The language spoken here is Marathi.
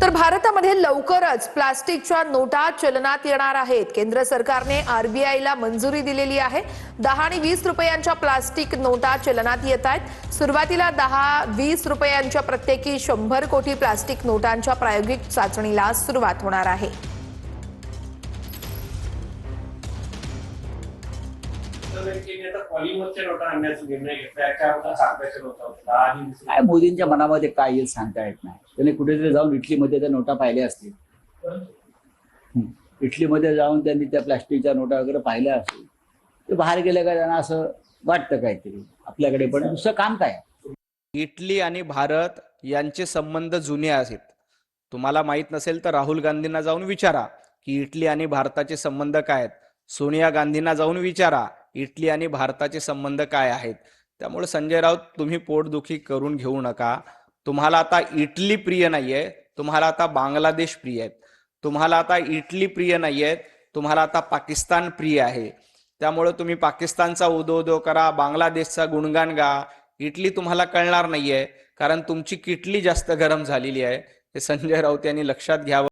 तर भारतामध्ये लवकरच प्लास्टिकच्या नोटा चलनात येणार आहेत। केंद्र सरकारने आरबीआयला मंजुरी दिलेली आहे। 10 आणि 20 रुपयांच्या प्लास्टिक नोटा चलनात येत आहेत। सुरुवातीला 10-20 रुपयांच्या प्रत्येकी 100 कोटी प्लास्टिक नोटांच्या प्रायोगिक चाचणीला सुरुवात होणार आहे। काय मोदींच्या मनामध्ये काय येईल सांगता येत नाही। त्यांनी कुठेतरी जाऊन इटलीमध्ये त्या नोटा पाहिल्या असतील, इटलीमध्ये जाऊन त्यांनी त्या प्लास्टिकच्या नोटा वगैरे पाहिल्या असतील। ते बाहेर गेले का त्यांना असं वाटतं काहीतरी आपल्याकडे पण दुसरं काम काय। इटली आणि भारत यांचे संबंध जुने आहेत। तुम्हाला माहित नसेल तर राहुल गांधींना जाऊन विचारा की इटली आणि भारताचे संबंध काय आहेत। सोनिया गांधींना जाऊन विचारा इटली आणि भारताचे संबंध काय आहेत। त्यामुळे संजय राऊत, तुम्ही पोटदुखी करून घेऊ नका। तुम्हाला आता इटली प्रिय नाहीये, तुम्हाला आता बांगलादेश प्रिय आहेत। तुम्हाला आता इटली प्रिय नाहीये, तुम्हाला आता पाकिस्तान प्रिय आहे। त्यामुळे तुम्ही पाकिस्तानचा उदो करा, बांगलादेशचा गुणगान गा, इटली तुम्हाला कळणार नाहीये, कारण तुमची किटली जास्त गरम झालेली आहे। हे संजय राऊत यांनी लक्षात घ्यावं।